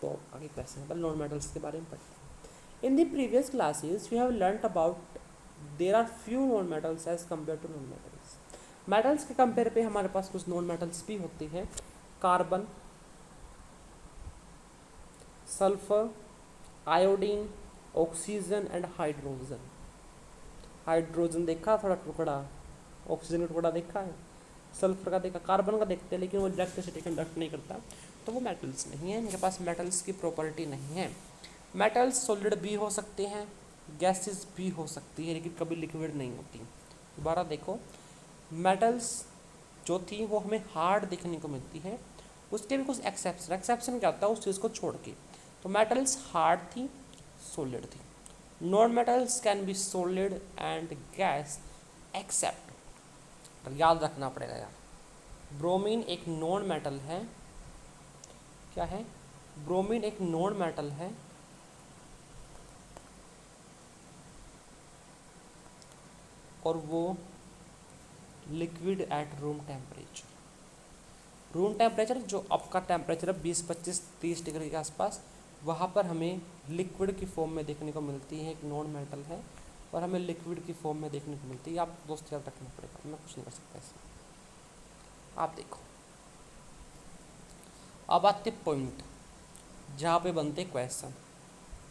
तो आगे क्वेश्चन है, नॉन मेटल्स के बारे में पढ़ते हैं। In the previous classes we have learned about there are few non metals as compare to non metals. Metals के कंपेयर पे हमारे पास कुछ नॉन मेटल्स भी होते हैं। Carbon, sulphur, iodine, oxygen and hydrogen. Hydrogen देखा थोड़ा टुकड़ा, ऑक्सीजन का टुकड़ा देखा है, सल्फर का देखा, कार्बन का देखते हैं, लेकिन वो इलेक्ट्रिसिटी कंडक्ट नहीं करता, तो वो मेटल्स नहीं है, इनके पास मेटल्स की प्रॉपर्टी नहीं है। मेटल्स सॉलिड भी हो सकते हैं, गैसेस भी हो सकती है, लेकिन कभी लिक्विड नहीं होती। दोबारा देखो, मेटल्स जो थी वो हमें हार्ड देखने को मिलती है, उसके भी कुछ एक्सेप्शन क्या होता है उस चीज़ को छोड़ के। तो मेटल्स हार्ड थी, सॉलिड थी। Non metals can be solid and gas except, याद रखना पड़ेगा यार। ब्रोमीन एक नॉन मेटल है, क्या है? ब्रोमीन एक नॉन मेटल है और वो liquid at room temperature. Room temperature जो आपका टेम्परेचर है 20-25-30 डिग्री के आसपास, वहाँ पर हमें लिक्विड की फॉर्म में देखने को मिलती है, एक नॉन मेटल है और हमें लिक्विड की फॉर्म में देखने को मिलती है। आप दोस्त याद रखना पड़ेगा, मैं कुछ नहीं कर सकता इसमें। आप देखो, अब आते पॉइंट जहाँ पे बनते क्वेश्चन,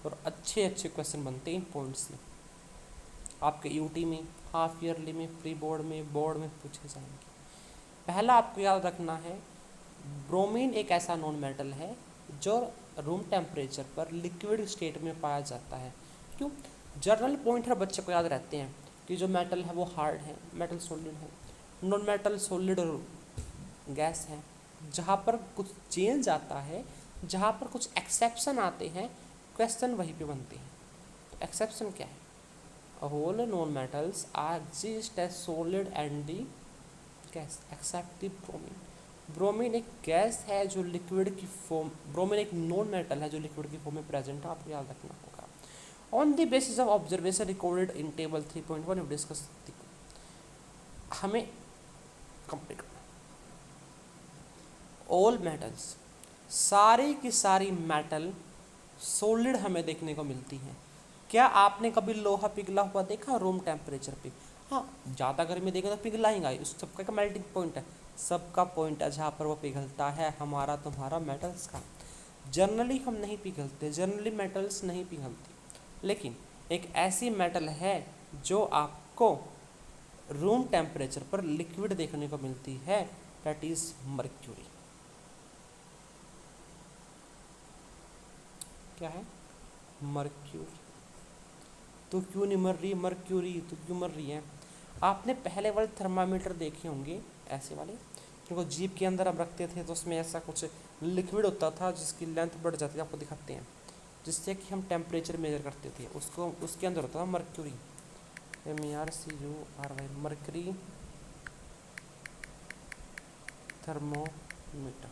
और अच्छे अच्छे क्वेश्चन बनते हैं इन पॉइंट्स में। आपके यूटी में, हाफ ईयरली में, प्री बोर्ड में पूछे जाएंगे। पहला आपको याद रखना है, ब्रोमीन एक ऐसा नॉन मेटल है जो रूम टेम्परेचर पर लिक्विड स्टेट में पाया जाता है। क्यों? जर्नल पॉइंट हर बच्चे को याद रहते हैं कि जो मेटल है वो हार्ड है, मेटल सॉलिड है, नॉन मेटल सॉलिड और गैस है। जहाँ पर कुछ चेंज आता है, जहाँ पर कुछ एक्सेप्शन आते हैं, क्वेश्चन वहीं पे बनते हैं। तो एक्सेप्शन क्या है? A whole non-metals exist as solid and the gas except the bromine। Bromine एक गैस है जो लिक्विड की फॉर्म, ब्रोमीन एक नॉन मेटल है जो लिक्विड की फॉर्म में प्रेजेंट है, आपको याद रखना होगा। On the basis of observation recorded in table 3.1 discuss, हमें कंप्लीट करना। ऑल मेटल्स, सारी की सारी मेटल सॉलिड हमें देखने को मिलती हैं। क्या आपने कभी लोहा पिघला हुआ देखा रूम टेम्परेचर पे? हाँ, ज़्यादा गर्मी देखें तो पिघला ही, उस सबका का मेल्टिंग पॉइंट है, सबका पॉइंट है जहाँ पर वो पिघलता है, हमारा तुम्हारा मेटल्स का। जनरली हम नहीं पिघलते, जनरली मेटल्स नहीं पिघलती, लेकिन एक ऐसी मेटल है जो आपको रूम टेम्परेचर पर लिक्विड देखने को मिलती है, दैट इज मर्क्यूरी। क्या है? मर्क्यूरी। तो क्यों नहीं मर रही मर्क्यूरी, तो क्यों मर रही है? आपने पहले वाले थर्मामीटर देखे होंगे, ऐसे वाले जिनको जीप के अंदर हम रखते थे, तो उसमें ऐसा कुछ लिक्विड होता था जिसकी लेंथ बढ़ जाती है, आपको दिखाते हैं, जिससे कि हम टेम्परेचर मेजर करते थे, उसको उसके अंदर होता था मर्क्यूरी, MERCURY, मर्करी थर्मोमीटर,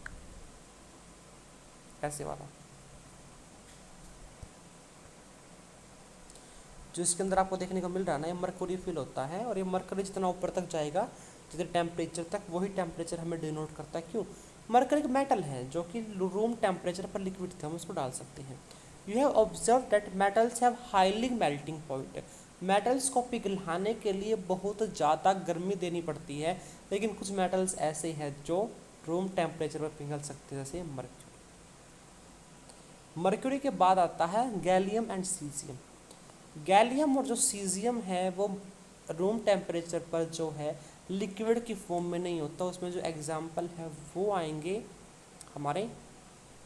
ऐसे वाला, जो इसके अंदर आपको देखने को मिल रहा है ना, ये मर्क्यूरी फिल होता है, और ये मर्करी जितना ऊपर तक जाएगा, जितने टेम्परेचर तक, वही टेम्परेचर हमें डिनोट करता है। क्यों? मर्करी एक मेटल है जो कि रूम टेम्परेचर पर लिक्विड थे, हम उसको डाल सकते हैं। You have observe that metals have highly melting point. Metals को पिघलाने के लिए बहुत ज़्यादा गर्मी देनी पड़ती है, लेकिन कुछ मेटल्स ऐसे हैं जो रूम टेम्परेचर पर पिघल सकते हैं, जैसे मर्क्यूरी। मर्क्यूरी के बाद आता है गैलियम एंड सीजियम। गैलियम और जो सीजियम है वो रूम टेम्परेचर पर जो है लिक्विड की फॉर्म में नहीं होता, उसमें जो एग्जाम्पल है वो आएंगे हमारे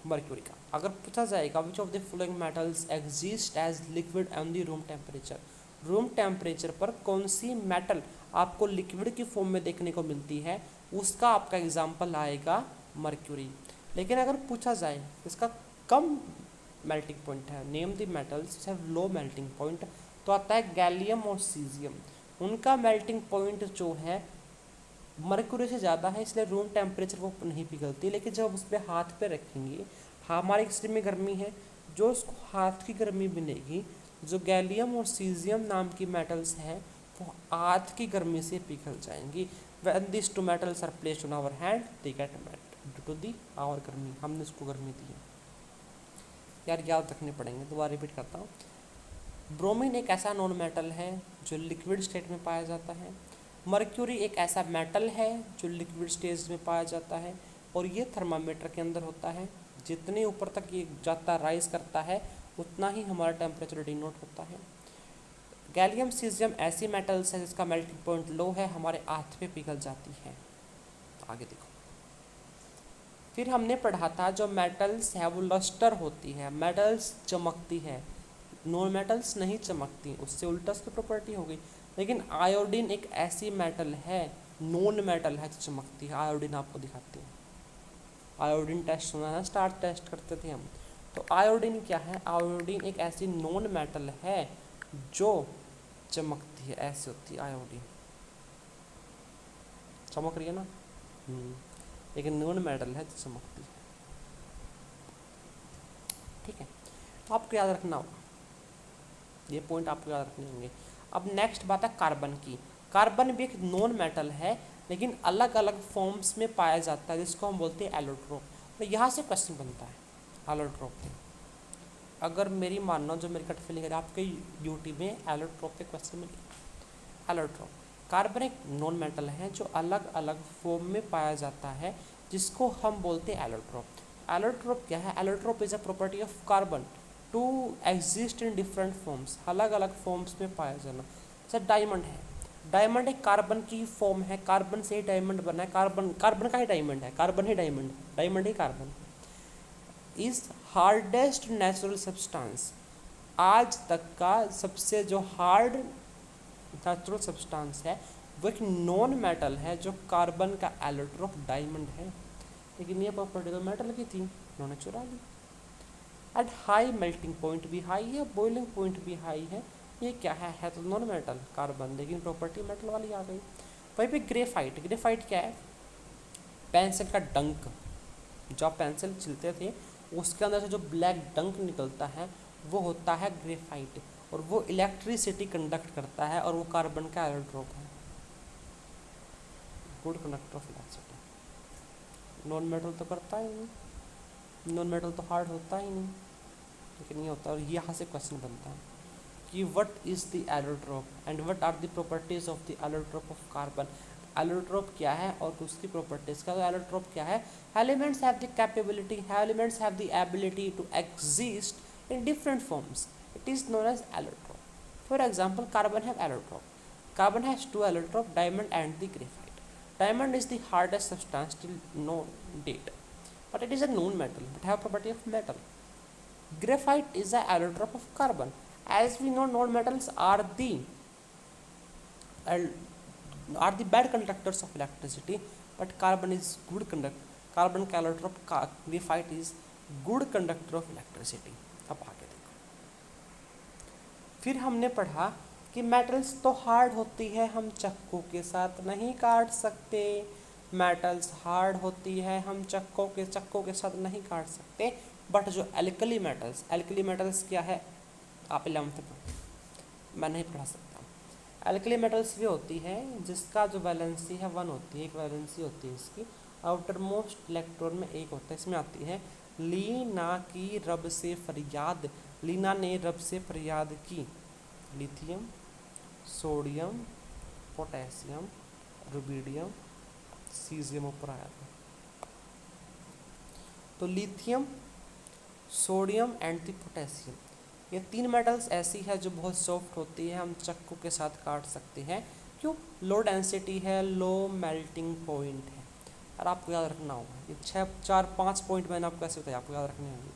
मर्क्यूरी का। अगर पूछा जाएगा which of the following metals exist as liquid on the room temperature, room temperature पर कौन सी मेटल आपको लिक्विड की फॉर्म में देखने को मिलती है, उसका आपका एग्जाम्पल आएगा मर्क्यूरी। लेकिन अगर पूछा जाए इसका कम मेल्टिंग पॉइंट है, name the metals have low melting point, तो आता है गैलियम और सीजियम। उनका मेल्टिंग पॉइंट जो है मर्क्यूरी से ज़्यादा है, इसलिए रूम टेम्परेचर वो नहीं पिघलती, लेकिन जब उस पर हाथ पे रखेंगे, हमारे शरीर में गर्मी है, जो उसको हाथ की गर्मी मिलेगी, जो गैलियम और सीजियम नाम की मेटल्स हैं वो हाथ की गर्मी से पिघल जाएंगी। When this two metals are placed on our hand they get melt due to the our गर्मी, हमने उसको गर्मी दी है। यार याद रखने पड़ेंगे, दोबारा रिपीट करता हूँ। ब्रोमीन एक ऐसा नॉन मेटल है जो लिक्विड स्टेट में पाया जाता है। मर्क्यूरी एक ऐसा मेटल है जो लिक्विड स्टेज में पाया जाता है, और ये थर्मामीटर के अंदर होता है। जितने ऊपर तक ये जाता राइज करता है उतना ही हमारा टेम्परेचर डिनोट होता है। गैलियम सीजियम ऐसी मेटल्स है जिसका मेल्टिंग पॉइंट लो है, हमारे हाथ पे पिघल जाती है। आगे देखो, फिर हमने पढ़ा था जो मेटल्स है वो लस्टर होती है, मेटल्स चमकती है, नॉन मेटल्स नहीं चमकती, उससे उल्टा उसकी प्रॉपर्टी हो गई। लेकिन आयोडीन एक ऐसी मेटल है, नॉन मेटल है जो चमकती है। आयोडीन आपको दिखाते हैं, आयोडीन टेस्ट सुना है, स्टार टेस्ट करते थे हम, तो आयोडीन क्या है? आयोडीन एक ऐसी नॉन मेटल है जो चमकती है, ऐसे होती है आयोडीन, चमक रही है ना, लेकिन नॉन मेटल है जो चमकती है। ठीक है, तो आपको याद रखना होगा, ये पॉइंट आपको याद रखने होंगे। अब नेक्स्ट बात है कार्बन की। कार्बन भी एक नॉन मेटल है, लेकिन अलग अलग फॉर्म्स में पाया जाता है, जिसको हम बोलते हैं एलोट्रोप। तो यहाँ से क्वेश्चन बनता है एलोट्रोप पे। अगर मेरी मानना जो मेरी कट फीलिंग है, आपके यूट्यूब में एलोट्रोप पे क्वेश्चन मिले। एलोट्रोप, कार्बन एक नॉन मेटल है जो अलग अलग फॉर्म में पाया जाता है, जिसको हम बोलते हैं एलोट्रोप। एलोट्रोप क्या है? Allotrope is a property of carbon to exist in different forms, अलग अलग फॉर्म्स में पाया जाना। जैसे डायमंड है, डायमंड एक कार्बन की फॉर्म है, कार्बन से ही डायमंड बना है, कार्बन का ही डायमंड है, carbon he diamond, diamond he carbon. Is hardest natural substance, आज तक का सबसे जो हार्ड नेचुरल सब्सटेंस है वो एक नॉन मेटल है जो कार्बन का एलोट्रोप डायमंड है। लेकिन ये प्रॉपर्टी तो मेटल की थी, उन्होंने चुरा ली। एट हाई मेल्टिंग पॉइंट भी हाई है, बॉइलिंग पॉइंट भी हाई है। ये क्या है तो नॉन मेटल कार्बन, लेकिन प्रॉपर्टी मेटल वाली आ गई। वहीं पे ग्रेफाइट, ग्रेफाइट क्या है? पेंसिल का डंक, जो आप पेंसिल छिलते थे उसके अंदर से जो ब्लैक डंक निकलता है वो होता है ग्रेफाइट, और वो इलेक्ट्रिसिटी कंडक्ट करता है, और वो कार्बन का एलोट्रोप है, good conductor of electricity. Non metal तो करता ही नहीं, नॉन मेटल तो हार्ड होता ही नहीं, लेकिन ये होता है। और यहाँ से क्वेश्चन बनता है कि what is the allotrope and what are the properties of the allotrope of carbon. Allotrope क्या है और उसकी प्रॉपर्टीज का। तो एलोट्रोप क्या है? Elements have the capability, elements have the ability to exist in different forms, it is known as allotrope. For example carbon have allotrope, carbon has 2 allotrope, diamond and the graphite. Diamond is the hardest substance till known date, but it is a known metal, but have property of metal. Graphite is the allotrope of carbon. As we know, non-metals are the bad conductors of electricity, but carbon is good conductor. Carbon का allotrope graphite is good conductor of electricity. अब आगे देखो. फिर हमने पढ़ा कि metals तो hard होती है, हम चाकू के साथ नहीं काट सकते. मेटल्स हार्ड होती है, हम चाकू के साथ नहीं काट सकते. बट जो एल्कली मेटल्स क्या है, आप 11th में, मैं नहीं पढ़ा सकता. एल्कली मेटल्स भी होती है जिसका जो वैलेंसी है 1 होती है, एक वैलेंसी होती है इसकी. आउटर मोस्ट इलेक्ट्रॉन में एक होता है. इसमें आती है लीना की रब से फरियाद. लीना ने रब से फरियाद की. Lithium, sodium, potassium, rubidium, caesium ऊपर आया था. तो lithium, sodium and the potassium, ये 3 मेटल्स ऐसी है जो बहुत सॉफ्ट होती है, हम चाकू के साथ काट सकते हैं. क्यों? लो डेंसिटी है, लो मेल्टिंग पॉइंट है. और आपको याद रखना होगा ये 4-5 पॉइंट मैंने आपको ऐसे बताया, आपको याद रखने होंगे.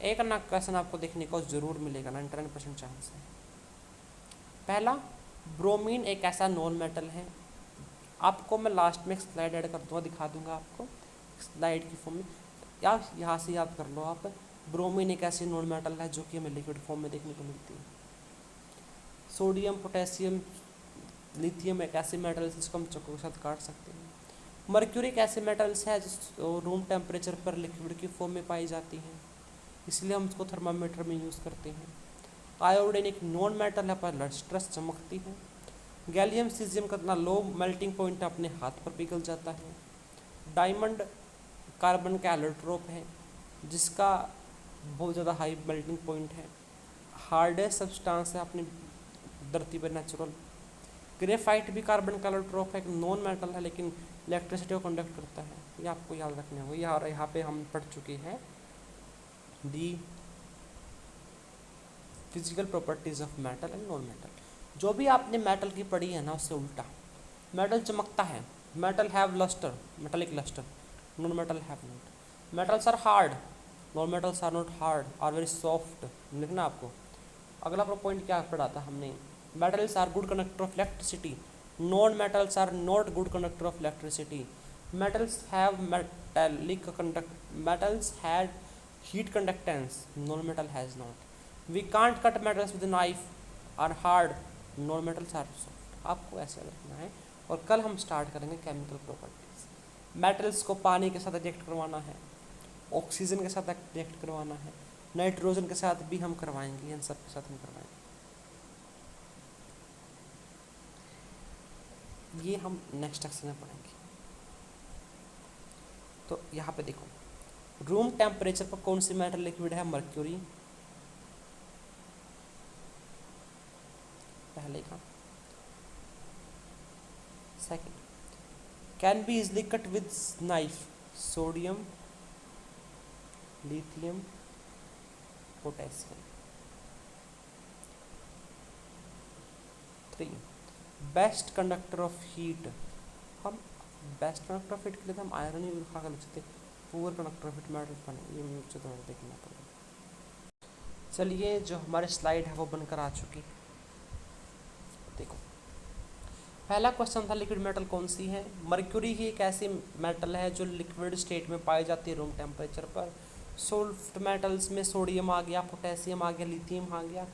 एक ना क्वेश्चन आपको देखने को जरूर मिलेगा, 99% चांस है. पहला, ब्रोमीन एक ऐसा नॉन मेटल है. आपको मैं लास्ट में एक स्लाइड ऐड कर दूंगा, दिखा दूंगा आपको स्लाइड की फॉर्म में, या यहाँ से याद कर लो आप. ब्रोमीन एक ऐसी नॉन मेटल है जो कि हमें लिक्विड फॉर्म में देखने को मिलती है. सोडियम, पोटेशियम, लिथियम एक ऐसे मेटल है जिसको हम चाकू के साथ काट सकते हैं. मर्क्यूरी एक ऐसे मेटल्स है जो रूम टेम्परेचर पर लिक्विड की फॉर्म में पाई जाती हैं, इसलिए हम उसको थर्मामीटर में यूज़ करते हैं. आयोडीन एक नॉन मेटल है पर लस्ट्रस चमकती है. गैलियम सीजियम का इतना लो मेल्टिंग पॉइंट अपने हाथ पर पिघल जाता है. डायमंड कार्बन का एलोट्रोप है जिसका बहुत ज़्यादा हाई मेल्टिंग पॉइंट है. हार्डेस्ट सब्सटेंस है अपनी धरती पर नेचुरल. ग्रेफाइट भी कार्बन का एलोट्रोप है, एक नॉन मेटल है लेकिन इलेक्ट्रिसिटी को कंडक्ट करता है. ये आपको याद रखने होगा. यहाँ पे हम पढ़ चुके हैं the physical properties of metal and non metal. जो भी आपने मेटल की पढ़ी है ना उससे उल्टा. मेटल चमकता है, metal have lustre, metallic lustre. Non metal have not. Metals are hard, non metals are not hard, are very soft. लिखना आपको. अगला पॉइंट क्या पढ़ा था हमने, metals are good conductor of electricity, non metals are not good conductor of electricity. Metals have metallic metals had heat conductance, non metal has not. We can't cut metals with knife, are hard, non metals are soft. आपको ऐसे रखना है. और कल हम start करेंगे chemical properties. Metals को पानी के साथ रिएक्ट करवाना है, ऑक्सीजन के साथ रिएक्ट करवाना है, नाइट्रोजन के साथ भी हम करवाएंगे, इन सब के साथ हम करवाएंगे. ये हम नेक्स्ट सेक्शन में पढ़ेंगे. तो यहाँ पे देखो, रूम टेम्परेचर पर कौन सी मेटल लिक्विड है, मर्क्यूरी पहले का. Second, can be easily cut with knife, sodium, lithium, potassium. 3, best conductor of heat. हम बेस्ट कंडक्टर ऑफ हीट के लिए तो हम आयरन ही खा कर लिख सकते. Poor conductor of heat metal पर ये मुझे थोड़ा देखना पड़ेगा. चलिए, जो हमारे स्लाइड है वो बनकर आ चुकी. देखो, पहला क्वेश्चन था लिक्विड मेटल कौन सी है. मर्क्यूरी ही एक ऐसी मेटल है जो लिक्विड स्टेट में पाई जाती है रूम टेम्परेचर पर. सॉफ्ट मेटल्स में सोडियम आ गया, पोटेशियम आ गया, लिथियम आ गया,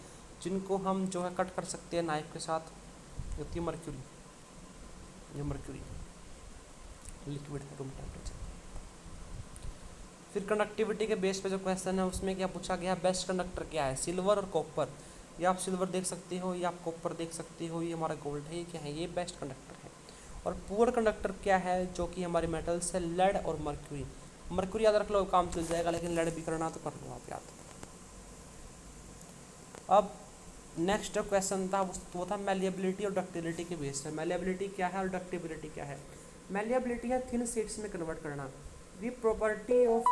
जिनको हम जो है कट कर सकते हैं नाइफ के साथ. होती है मर्क्यूरी. ये मर्क्यूरी लिक्विड है रूम टेम्परेचर. फिर कंडक्टिविटी के बेस पे जो क्वेश्चन है उसमें क्या पूछा गया, बेस्ट कंडक्टर क्या है, सिल्वर और कॉपर. ये आप सिल्वर देख सकते हो, ये आप कॉपर देख सकते हो, ये हमारा गोल्ड है. ये क्या है, ये बेस्ट कंडक्टर है. और पुअर कंडक्टर क्या है, जो कि हमारे मेटल्स है, लेड और मर्क्यूरी. मर्क्यूरी याद रख लो, काम चल जाएगा, लेकिन लेड भी करना तो कर लो आप याद. अब नेक्स्ट क्वेश्चन था वो था मैलिएबिलिटी और डक्टिलिटी के बेस पे. मैलिएबिलिटी क्या है और डक्टिबिलिटी क्या है. मैलिएबिलिटी है थिन शीट्स में कन्वर्ट करना. The property of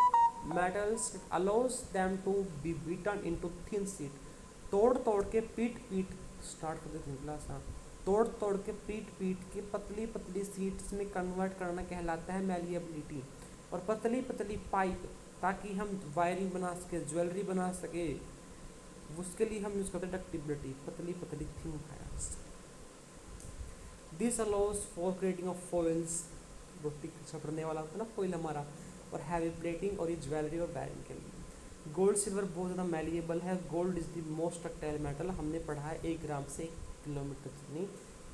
metals allows them to be beaten into thin sheet. तोड़ के पीट स्टार्ट कर देते हैं क्लास। हाँ, तोड़ तोड़ के पीट पीट के पतली पतली सीट्स में कन्वर्ट करना कहलाता है मैलिएबिलिटी। और पतली पतली पाइप, ताकि हम वायरिंग बना सके, ज्वेलरी बना सके, उसके लिए हम यूज़ करते हैं डक्टिबिलिटी, पतली पतली thin wires. This allows for creating of foils, रोटी चपड़ने वाला होता है ना फॉइल हमारा, और हैवी प्लेटिंग और ये ज्वेलरी और वायरिंग के लिए। गोल्ड सिल्वर बहुत ज़्यादा मैलिएबल है। Gold is the most ductile metal. हमने पढ़ा है 1 ग्राम से 1 किलोमीटर जितनी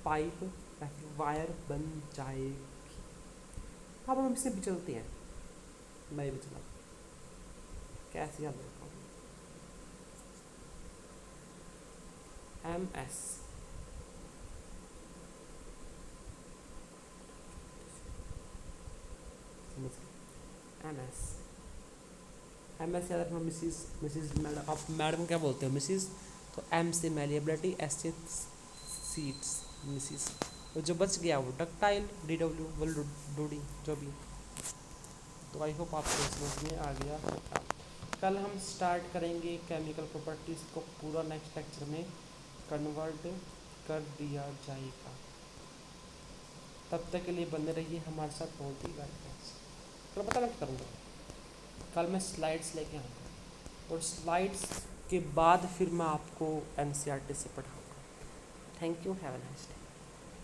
पाइप या फिर वायर बन जाएगी। अब हम इससे भी चलते हैं, मैं भी चला कैसे याद रखा हूँ। MS MS MS याद रखना। मिसिस मैडम, आप मैडम क्या बोलते हो, मिसिस, तो M से मैलिएबिलिटी, S से सीट्स, मिसिस। तो जो बच गया वो डक्टाइल, DW वल डूडी जो भी। तो आई होप आपको समझ में आ गया होगा। कल हम स्टार्ट करेंगे केमिकल प्रॉपर्टीज़ को, पूरा नेक्स्ट लेक्चर में कन्वर्ट कर दिया जाएगा। तब तक के लिए बने रहिए हमारे साथ, बहुत ही गाइडेंस। तो पता मैं क्या करूँगा, कल मैं स्लाइड्स लेके आऊँगा और स्लाइड्स के बाद फिर मैं आपको NCERT से पढ़ाऊँगा। Thank you, have a nice day.